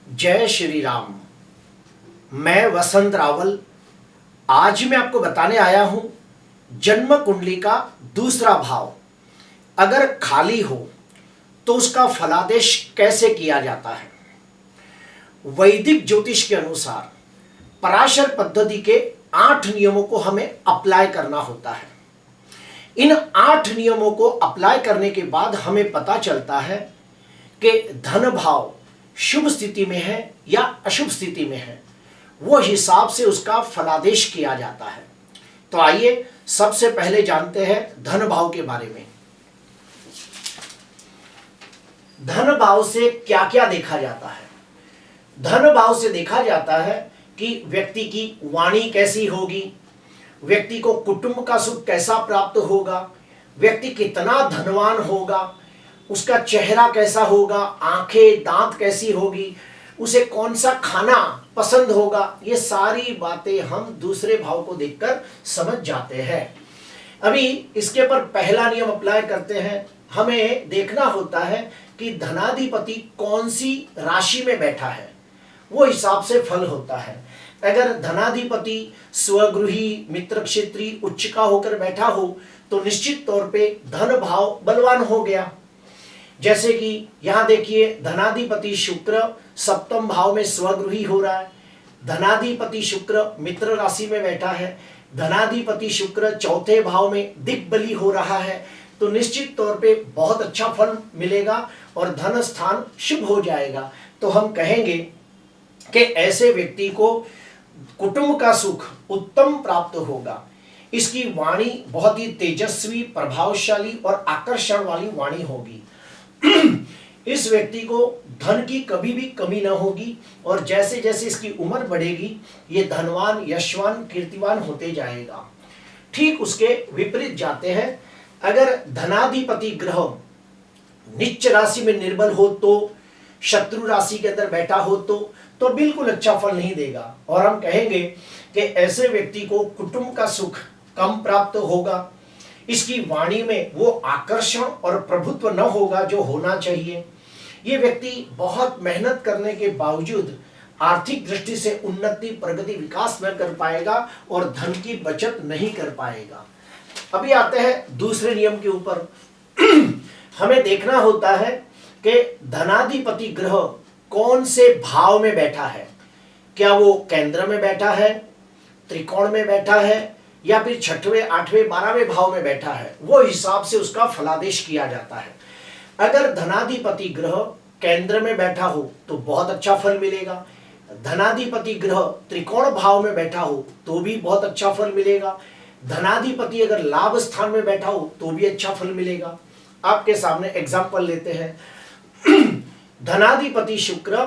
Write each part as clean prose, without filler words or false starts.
जय श्री राम। मैं वसंत रावल आज मैं आपको बताने आया हूं जन्म कुंडली का दूसरा भाव अगर खाली हो तो उसका फलादेश कैसे किया जाता है। वैदिक ज्योतिष के अनुसार पराशर पद्धति के 8 नियमों को हमें अप्लाई करना होता है। इन 8 नियमों को अप्लाई करने के बाद हमें पता चलता है कि धन भाव शुभ स्थिति में है या अशुभ स्थिति में है, वो हिसाब से उसका फलादेश किया जाता है। तो आइए सबसे पहले जानते हैं धन भाव के बारे में। धन भाव से क्या क्या देखा जाता है। धन भाव से देखा जाता है कि व्यक्ति की वाणी कैसी होगी, व्यक्ति को कुटुंब का सुख कैसा प्राप्त होगा, व्यक्ति कितना धनवान होगा, उसका चेहरा कैसा होगा, आंखें दांत कैसी होगी, उसे कौन सा खाना पसंद होगा। ये सारी बातें हम दूसरे भाव को देखकर समझ जाते हैं। अभी इसके पर पहला नियम अप्लाई करते हैं। हमें देखना होता है कि धनाधिपति कौन सी राशि में बैठा है, वो हिसाब से फल होता है। अगर धनाधिपति स्वगृही मित्र क्षेत्री उच्च का होकर बैठा हो तो निश्चित तौर पे धन भाव बलवान हो गया। जैसे कि यहां देखिए धनाधिपति शुक्र सप्तम भाव में स्वगृही हो रहा है, धनाधिपति शुक्र मित्र राशि में बैठा है, धनाधिपति शुक्र चौथे भाव में दिग्बली हो रहा है, तो निश्चित तौर पे बहुत अच्छा फल मिलेगा और धन स्थान शुभ हो जाएगा। तो हम कहेंगे कि ऐसे व्यक्ति को कुटुंब का सुख उत्तम प्राप्त होगा। इसकी वाणी बहुत ही तेजस्वी, प्रभावशाली और आकर्षण वाली वाणी होगी। इस व्यक्ति को धन की कभी भी कमी न होगी और जैसे जैसे इसकी उम्र बढ़ेगी ये धनवान, यशवान, कीर्तिवान होते जाएगा। ठीक उसके विपरीत जाते हैं। अगर धनाधिपति ग्रह नीच राशि में निर्बल हो तो, शत्रु राशि के अंदर बैठा हो तो बिल्कुल अच्छा फल नहीं देगा और हम कहेंगे कि ऐसे व्यक्ति को कुटुंब का सुख कम प्राप्त होगा। इसकी वाणी में वो आकर्षण और प्रभुत्व न होगा जो होना चाहिए। ये व्यक्ति बहुत मेहनत करने के बावजूद आर्थिक दृष्टि से उन्नति, प्रगति, विकास न कर पाएगा और धन की बचत नहीं कर पाएगा। अभी आते हैं दूसरे नियम के ऊपर। हमें देखना होता है कि धनाधिपति ग्रह कौन से भाव में बैठा है। क्या वो केंद्र में बैठा है, त्रिकोण में बैठा है या फिर 6वें, 8वें, 12वें भाव में बैठा है, वो हिसाब से उसका फलादेश किया जाता है। अगर धनाधिपति ग्रह केंद्र में बैठा हो तो बहुत अच्छा फल मिलेगा। धनाधिपति ग्रह त्रिकोण भाव में बैठा हो तो भी बहुत अच्छा फल मिलेगा। धनाधिपति अगर लाभ स्थान में बैठा हो तो भी अच्छा फल मिलेगा। आपके सामने एग्जाम्पल लेते हैं। धनाधिपति शुक्र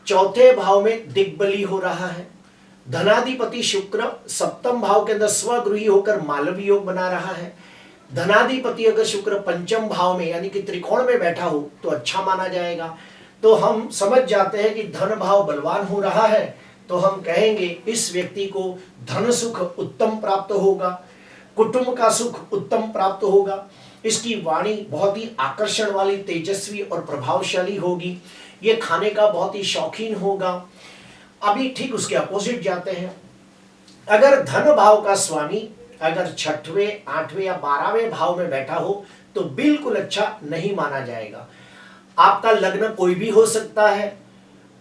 चौथे भाव में दिग्बली हो रहा है, धनाधिपति शुक्र सप्तम भाव के अंदर स्वगृही होकर मालवी योग बना रहा है। धनाधिपति अगर शुक्र पंचम भाव में यानी कि त्रिकोण में बैठा हो तो अच्छा माना जाएगा। तो हम समझ जाते हैं कि धन भाव बलवान हो रहा है, तो हम कहेंगे इस व्यक्ति को धन सुख उत्तम प्राप्त होगा, कुटुंब का सुख उत्तम प्राप्त होगा। इसकी वाणी बहुत ही आकर्षण वाली, तेजस्वी और प्रभावशाली होगी। ये खाने का बहुत ही शौकीन होगा। अभी ठीक उसके अपोजिट जाते हैं। अगर धन भाव का स्वामी अगर 6वें, 8वें या 12वें भाव में बैठा हो तो बिल्कुल अच्छा नहीं माना जाएगा। आपका लग्न कोई भी हो सकता है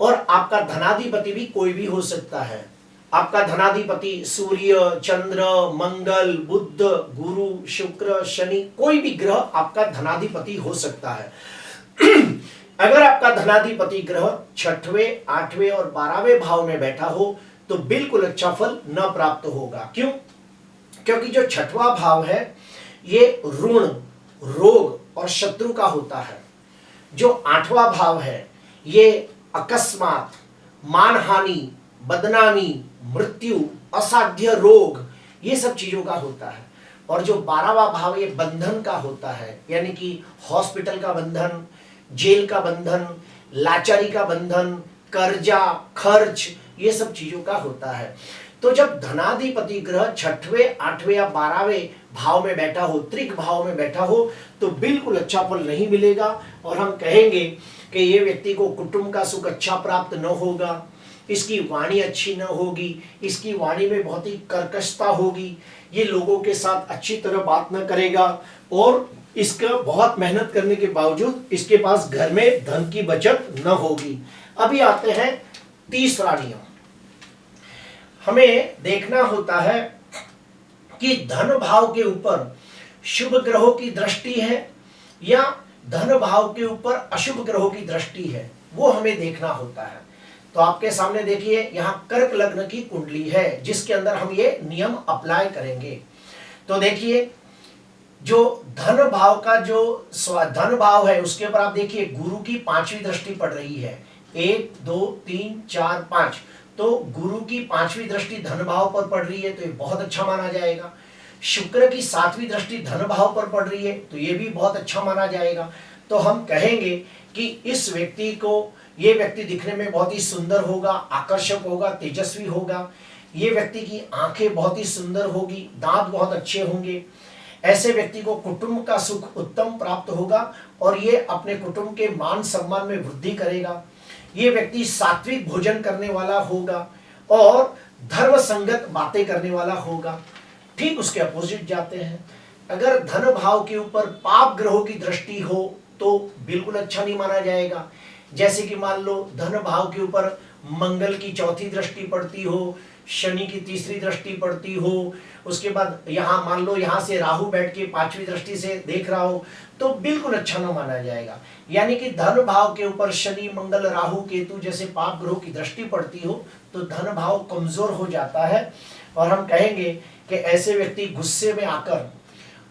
और आपका धनाधिपति भी कोई भी हो सकता है। आपका धनाधिपति सूर्य, चंद्र, मंगल, बुध, गुरु, शुक्र, शनि, कोई भी ग्रह आपका धनाधिपति हो सकता है। अगर आपका धनाधिपति ग्रह 6वें, 8वें और 12वें भाव में बैठा हो तो बिल्कुल अच्छा फल न प्राप्त होगा। क्यों? क्योंकि जो 6वां भाव है ये ऋण, रोग और शत्रु का होता है। जो 8वां भाव है ये अकस्मात, मानहानि, बदनामी, मृत्यु, असाध्य रोग, ये सब चीजों का होता है। और जो 12वां भाव ये बंधन का होता है, यानी कि हॉस्पिटल का बंधन, जेल का बंधन, लाचारी का बंधन, कर्जा, खर्च, ये सब चीजों का होता है। तो जब धनाधिपति ग्रह 6वें, 8वें या 12वें भाव में बैठा हो, त्रिक भाव में बैठा हो, तो बिल्कुल अच्छा फल नहीं मिलेगा और हम कहेंगे कि ये व्यक्ति को कुटुंब का सुख अच्छा प्राप्त न होगा, इसकी वाणी अच्छी न होगी, इसकी वाणी में बहुत ही कर्कशता होगी, ये लोगों के साथ अच्छी तरह बात न करेगा और इसका बहुत मेहनत करने के बावजूद इसके पास घर में धन की बचत न होगी। अभी आते हैं तीसरा नियम। हमें देखना होता है कि धन भाव के ऊपर शुभ ग्रहों की दृष्टि है या धन भाव के ऊपर अशुभ ग्रहों की दृष्टि है, वो हमें देखना होता है। तो आपके सामने देखिए यहाँ कर्क लग्न की कुंडली है जिसके अंदर हम ये नियम अप्लाई करेंगे। तो देखिए जो धन भाव का जो धन भाव है उसके ऊपर आप देखिए गुरु की 5वीं दृष्टि पड़ रही है, 1 2 3 4 5। तो गुरु की 5वीं दृष्टि धन भाव पर पड़ रही है तो ये बहुत अच्छा माना जाएगा। शुक्र की 7वीं दृष्टि धन भाव पर पड़ रही है तो ये भी बहुत अच्छा माना जाएगा। तो हम कहेंगे कि इस व्यक्ति को, ये व्यक्ति दिखने में बहुत ही सुंदर होगा, आकर्षक होगा, तेजस्वी होगा, ये व्यक्ति की आंखें बहुत ही सुंदर होगी, दांत बहुत अच्छे होंगे, ऐसे व्यक्ति को कुटुंब का सुख उत्तम प्राप्त होगा और ये अपने कुटुंब के मान सम्मान में वृद्धि करेगा। ये व्यक्ति सात्विक भोजन करने वाला होगा और धर्म संगत बातें करने वाला होगा। ठीक उसके अपोजिट जाते हैं, अगर धन भाव के ऊपर पाप ग्रहों की दृष्टि हो तो बिल्कुल अच्छा नहीं माना जाएगा। जैसे कि मान लो धन भाव के ऊपर मंगल की 4थी दृष्टि पड़ती हो, शनि की 3री दृष्टि पड़ती हो, उसके बाद यहाँ मान लो यहाँ से राहु बैठ के 5वीं दृष्टि से देख रहा हो तो बिल्कुल अच्छा न माना जाएगा। यानी कि धन भाव के ऊपर शनि मंगल राहु केतु जैसे पाप ग्रहों की दृष्टि पड़ती हो तो धन भाव कमजोर हो जाता है और हम कहेंगे कि ऐसे व्यक्ति गुस्से में आकर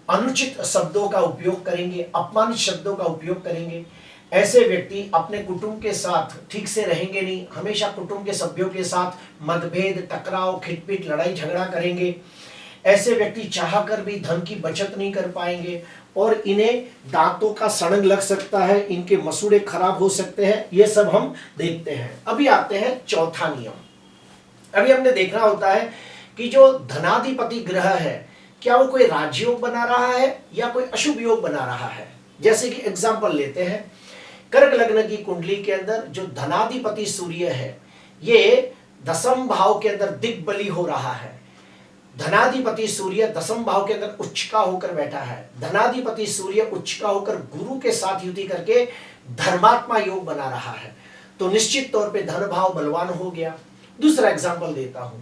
अनुचित शब्दों का उपयोग करेंगे, अपमानित शब्दों का उपयोग करेंगे। ऐसे व्यक्ति अपने कुटुंब के साथ ठीक से रहेंगे नहीं, हमेशा कुटुंब के सभ्यों के साथ मतभेद, टकराव, खिटपिट, लड़ाई झगड़ा करेंगे। ऐसे व्यक्ति चाहकर भी धन की बचत नहीं कर पाएंगे और इन्हें दांतों का सड़न लग सकता है, इनके मसूड़े खराब हो सकते हैं, ये सब हम देखते हैं। अभी आते हैं चौथा नियम। अभी हमने देखना होता है कि जो धनाधिपति ग्रह है क्या वो कोई राजयोग बना रहा है या कोई अशुभ योग बना रहा है। जैसे कि एग्जाम्पल लेते हैं, कर्क लग्न की कुंडली के अंदर जो धनाधिपति सूर्य है ये 10म भाव के अंदर दिग्बली हो रहा है। धनाधिपति सूर्य 10म भाव के अंदर उच्चका होकर बैठा है। धनाधिपति सूर्य उच्चका होकर गुरु के साथ युति करके धर्मात्मा योग बना रहा है तो निश्चित तौर पे धन भाव बलवान हो गया। दूसरा एग्जाम्पल देता हूं,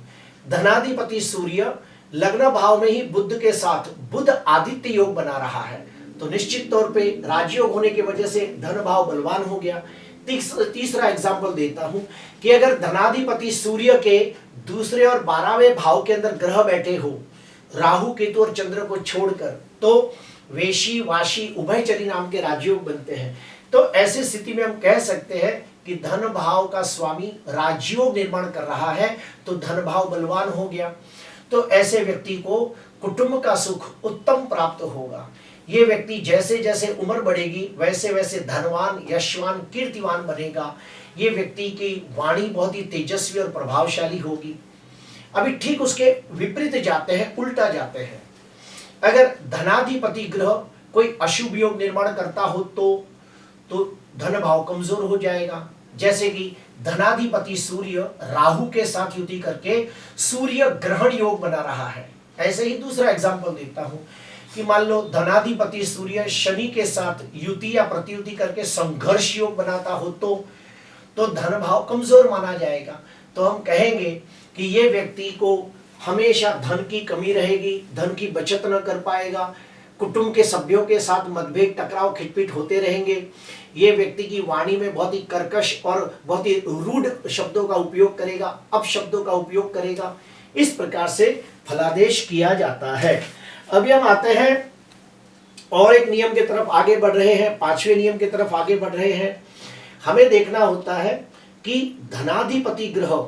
धनाधिपति सूर्य लग्न भाव में ही बुध के साथ बुध आदित्य योग बना रहा है तो निश्चित तौर पे राजयोग होने की वजह से धन भाव बलवान हो गया। तीसरा एग्जाम्पल देता हूं कि अगर धनाधिपति सूर्य के दूसरे और 12वें भाव के अंदर ग्रह बैठे हो राहु केतु और चंद्र को छोड़कर तो वेशी वाशी उभयचरी नाम के राजयोग बनते हैं। तो ऐसी स्थिति में हम कह सकते हैं कि धन भाव का स्वामी राजयोग निर्माण कर रहा है तो धन भाव बलवान हो गया। तो ऐसे व्यक्ति को कुटुंब का सुख उत्तम प्राप्त होगा। ये व्यक्ति जैसे जैसे उम्र बढ़ेगी वैसे वैसे धनवान, यशवान, कीर्तिवान बनेगा। ये व्यक्ति की वाणी बहुत ही तेजस्वी और प्रभावशाली होगी। अभी ठीक उसके विपरीत जाते हैं, उल्टा जाते हैं। अगर धनाधिपति ग्रह कोई अशुभ योग निर्माण करता हो तो धन भाव कमजोर हो जाएगा। जैसे कि धनाधिपति सूर्य राहु के साथ युति करके सूर्य ग्रहण योग बना रहा है। ऐसे ही दूसरा एग्जाम्पल देता हूं कि मान लो धनाधिपति सूर्य शनि के साथ युति या प्रतियुति करके संघर्ष योग बनाता हो तो धन भाव कमजोर माना जाएगा। तो हम कहेंगे कि ये व्यक्ति को हमेशा धन की कमी रहेगी, धन की बचत न कर पाएगा, कुटुंब के सभ्यों के साथ मतभेद, टकराव, खिटपिट होते रहेंगे। ये व्यक्ति की वाणी में बहुत ही कर्कश और बहुत ही रूड शब्दों का उपयोग करेगा, अपशब्दों का उपयोग करेगा। इस प्रकार से फलादेश किया जाता है। अभी हम आते हैं और एक नियम की तरफ आगे बढ़ रहे हैं, 5वें नियम की तरफ आगे बढ़ रहे हैं। हमें देखना होता है कि धनाधिपति ग्रह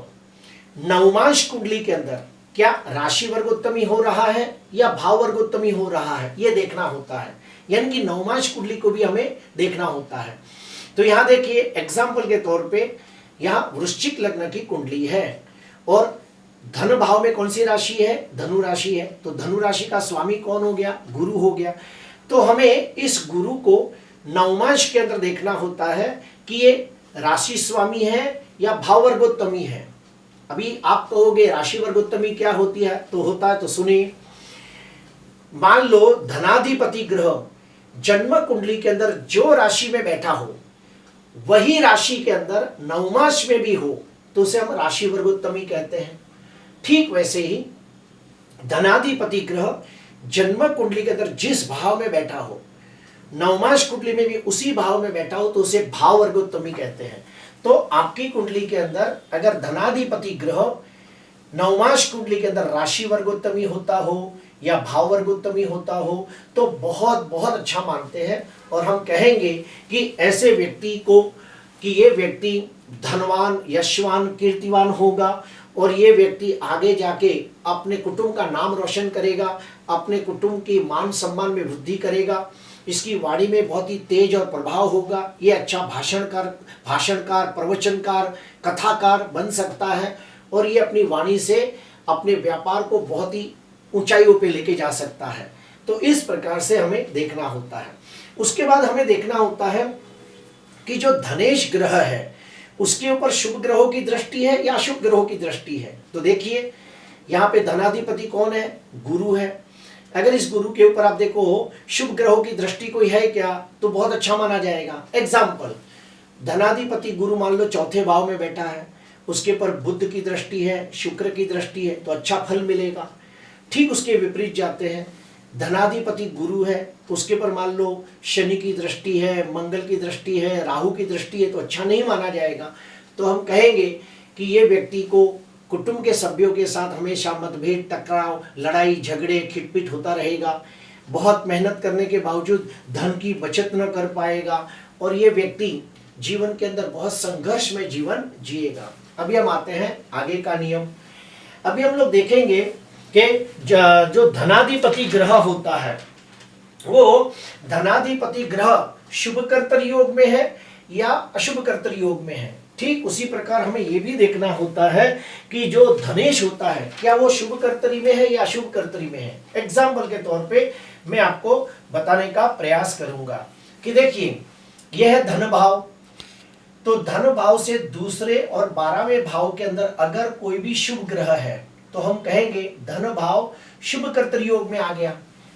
नवमांश कुंडली के अंदर क्या राशि वर्गोत्तमी हो रहा है या भाव वर्गोत्तमी हो रहा है, ये देखना होता है। यानी कि नवमांश कुंडली को भी हमें देखना होता है। तो यहां देखिए एग्जाम्पल के तौर पे यहां वृश्चिक लग्न की कुंडली है और धन भाव में कौन सी राशि है, धनु राशि है। तो धनु राशि का स्वामी कौन हो गया, गुरु हो गया। तो हमें इस गुरु को नवमांश के अंदर देखना होता है कि ये राशि स्वामी है या भाव वर्गोत्तमी है। अभी आप कहोगे राशि वर्गोत्तमी क्या होती है, तो होता है, तो सुनिए। मान लो धनाधिपति ग्रह जन्म कुंडली के अंदर जो राशि में बैठा हो, वही राशि के अंदर नवमांश में भी हो, तो उसे हम राशि वर्गोत्तमी कहते हैं। ठीक वैसे ही धनाधिपति ग्रह जन्म कुंडली के अंदर जिस भाव में बैठा हो, नवमांश कुंडली में भी उसी भाव में बैठा हो, तो उसे भाव वर्गोत्तमी कहते हैं। तो आपकी कुंडली के अंदर अगर धनाधिपति ग्रह नवमांश कुंडली के अंदर राशि वर्गोत्तमी होता हो या भाव वर्गोत्तमी होता हो, तो बहुत बहुत अच्छा मानते हैं, और हम कहेंगे कि ऐसे व्यक्ति को कि ये व्यक्ति धनवान, यशवान, कीर्तिवान होगा, और ये व्यक्ति आगे जाके अपने कुटुंब का नाम रोशन करेगा, अपने कुटुंब की मान सम्मान में वृद्धि करेगा। इसकी वाणी में बहुत ही तेज और प्रभाव होगा। ये अच्छा भाषणकार, प्रवचनकार, कथाकार बन सकता है, और ये अपनी वाणी से अपने व्यापार को बहुत ही ऊंचाइयों पे लेके जा सकता है। तो इस प्रकार से हमें देखना होता है। उसके बाद हमें देखना होता है कि जो धनेश ग्रह है उसके ऊपर शुभ ग्रहों की दृष्टि है या अशुभ ग्रहों की दृष्टि है। तो देखिए यहाँ पे धनाधिपति कौन है, गुरु है। अगर इस गुरु के ऊपर आप देखो शुभ ग्रहों की दृष्टि कोई है क्या, तो बहुत अच्छा माना जाएगा। एग्जाम्पल, धनाधिपति गुरु मान लो चौथे भाव में बैठा है, उसके पर बुध की दृष्टि है, शुक्र की दृष्टि है, तो अच्छा फल मिलेगा। ठीक उसके विपरीत जाते हैं, धनाधिपति गुरु है, उसके पर मान लो शनि की दृष्टि है, मंगल की दृष्टि है, राहु की दृष्टि है, तो अच्छा नहीं माना जाएगा। तो हम कहेंगे कि ये व्यक्ति को कुटुंब के सभ्यों के साथ हमेशा मतभेद, टकराव, लड़ाई झगड़े, खिटपिट होता रहेगा। बहुत मेहनत करने के बावजूद धन की बचत न कर पाएगा, और ये व्यक्ति जीवन के अंदर बहुत संघर्ष में जीवन जिएगा। अभी हम आते हैं आगे का नियम। अभी हम लोग देखेंगे कि जो धनाधिपति ग्रह होता है, वो धनाधिपति ग्रह शुभ कर्तरी योग में है या अशुभ कर्तरी योग में है। ठीक उसी प्रकार हमें यह भी देखना होता है कि जो धनेश होता है क्या वो शुभ कर्तरी में है या अशुभ कर्तरी में है। एग्जाम्पल के तौर पे मैं आपको बताने का प्रयास करूंगा कि देखिए यह है धन भाव। तो धन भाव से दूसरे और 12वें भाव के अंदर अगर कोई भी शुभ ग्रह है, तो हम कहेंगे धन भाव शुभ कर्तरी योग में आ गया।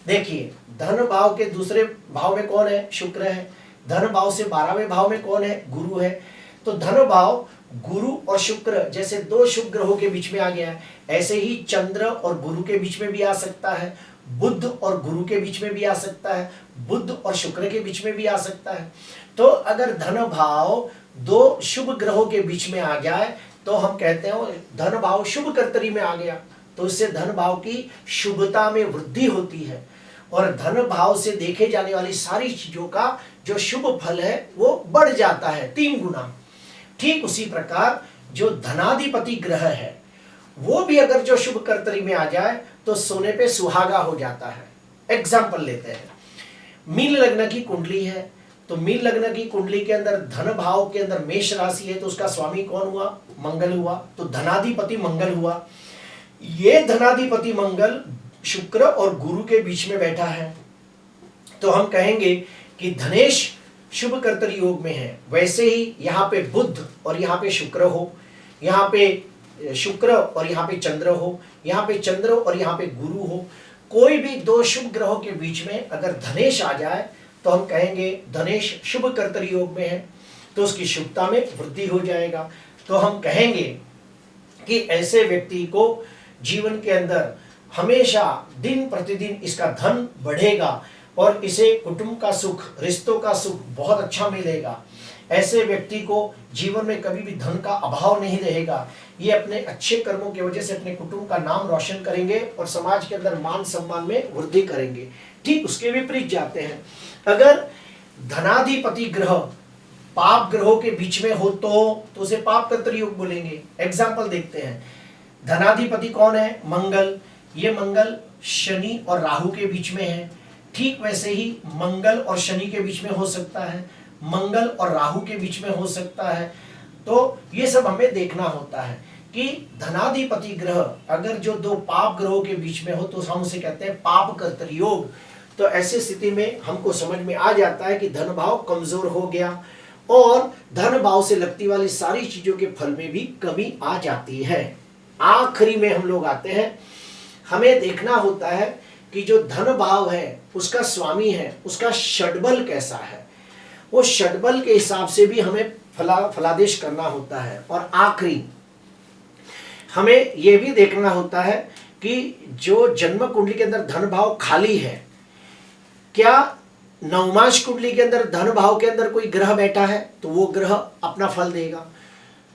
देखिए धन भाव के दूसरे भाव में कौन है, शुक्र है। धन भाव से 12वें भाव में कौन है, गुरु है। तो धन भाव गुरु और शुक्र जैसे दो शुभ ग्रहों के बीच में आ गया है, ऐसे ही चंद्र और गुरु के बीच में भी आ सकता है, बुध और गुरु के बीच में भी आ सकता है, बुध और शुक्र के बीच में भी आ सकता है। तो अगर धन भाव दो शुभ ग्रहों के बीच में आ जाए तो हम कहते हैं धन भाव शुभ कर्तरी में आ गया, तो इससे धन भाव की शुभता में वृद्धि होती है, और धन भाव से देखे जाने वाली सारी चीजों का जो शुभ फल है वो बढ़ जाता है 3 गुना। ठीक उसी प्रकार जो धनाधिपति ग्रह है वो भी अगर जो शुभ कर्तरी में आ जाए तो सोने पे सुहागा हो जाता है। एग्जाम्पल लेते हैं, मीन लग्न की कुंडली है, तो मीन लग्न की कुंडली के अंदर धन भाव के अंदर मेष राशि है, तो उसका स्वामी कौन हुआ, मंगल हुआ, तो धनाधिपति मंगल हुआ। ये धनाधिपति मंगल शुक्र और गुरु के बीच में बैठा है, तो हम कहेंगे कि धनेश शुभ कर्तरी योग में है। वैसे ही यहाँ पे बुध और यहाँ पे शुक्र हो, यहाँ पे शुक्र और यहाँ पे चंद्र हो, यहाँ पे चंद्र और यहाँ पे गुरु हो, कोई भी दो शुभ ग्रहों के बीच में अगर धनेश आ जाए तो हम कहेंगे धनेश शुभ कर्तरी योग में है, तो उसकी शुभता में वृद्धि हो जाएगा। तो हम कहेंगे कि ऐसे व्यक्ति को जीवन के अंदर हमेशा दिन प्रतिदिन इसका धन बढ़ेगा और इसे कुटुंब का सुख, रिश्तों का सुख बहुत अच्छा मिलेगा। ऐसे व्यक्ति को जीवन में कभी भी धन का अभाव नहीं रहेगा। ये अपने अच्छे कर्मों की वजह से अपने कुटुंब का नाम रोशन करेंगे और समाज के अंदर मान सम्मान में वृद्धि करेंगे। ठीक उसके विपरीत जाते हैं, अगर धनाधिपति ग्रह पाप ग्रहों के बीच में हो तो उसे पाप कर्तरी योग बोलेंगे। एग्जाम्पल देखते हैं, धनाधिपति कौन है, मंगल। ये मंगल शनि और राहु के बीच में है। ठीक वैसे ही मंगल और शनि के बीच में हो सकता है, मंगल और राहु के बीच में हो सकता है। तो ये सब हमें देखना होता है कि धनाधिपति ग्रह अगर जो दो पाप ग्रहों के बीच में हो तो हम उसे कहते हैं पाप कर्तरी योग। तो ऐसी स्थिति में हमको समझ में आ जाता है कि धन भाव कमजोर हो गया और धन भाव से लगती वाली सारी चीजों के फल में भी कमी आ जाती है। आखिरी में हम लोग आते हैं, हमें देखना होता है कि जो धन भाव है उसका स्वामी है, उसका षड्बल कैसा है, वो षड्बल के हिसाब से भी हमें फलादेश करना होता है। और आखिरी हमें यह भी देखना होता है कि जो जन्म कुंडली के अंदर धन भाव खाली है, क्या नवमाश कुंडली के अंदर धन भाव के अंदर कोई ग्रह बैठा है तो वो ग्रह अपना फल देगा।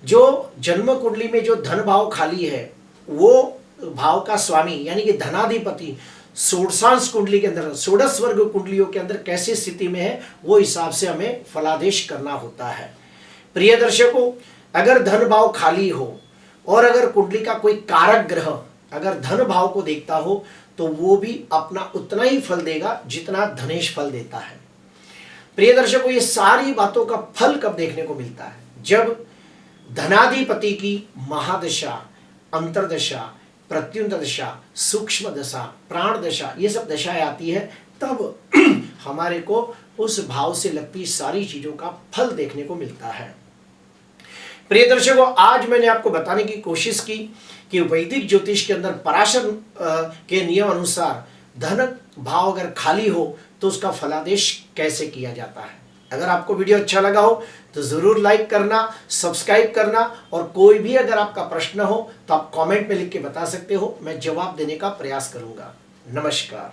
जो जन्म कुंडली में जो धन भाव खाली है वो भाव का स्वामी यानी कि धनाधिपति षोडशांश कुंडली के अंदर, षोडश वर्ग कुंडलियों के अंदर कैसी स्थिति में है वो हिसाब से हमें फलादेश करना होता है। प्रिय दर्शकों, अगर धन भाव खाली हो और अगर कुंडली का कोई कारक ग्रह अगर धन भाव को देखता हो तो वो भी अपना उतना ही फल देगा जितना धनेश फल देता है। प्रिय दर्शकों, ये सारी बातों का फल कब देखने को मिलता है? जब धनाधिपति की महादशा, अंतरदशा, प्रत्युंत दशा, सूक्ष्म दशा, प्राण दशा, ये सब दशाएं आती है, तब हमारे को उस भाव से लगती सारी चीजों का फल देखने को मिलता है। प्रिय दर्शकों, आज मैंने आपको बताने की कोशिश की कि वैदिक ज्योतिष के अंदर पराशर के नियम अनुसार धन भाव अगर खाली हो तो उसका फलादेश कैसे किया जाता है। अगर आपको वीडियो अच्छा लगा हो तो जरूर लाइक करना, सब्सक्राइब करना, और कोई भी अगर आपका प्रश्न हो तो आप कमेंट में लिख के बता सकते हो, मैं जवाब देने का प्रयास करूंगा। नमस्कार।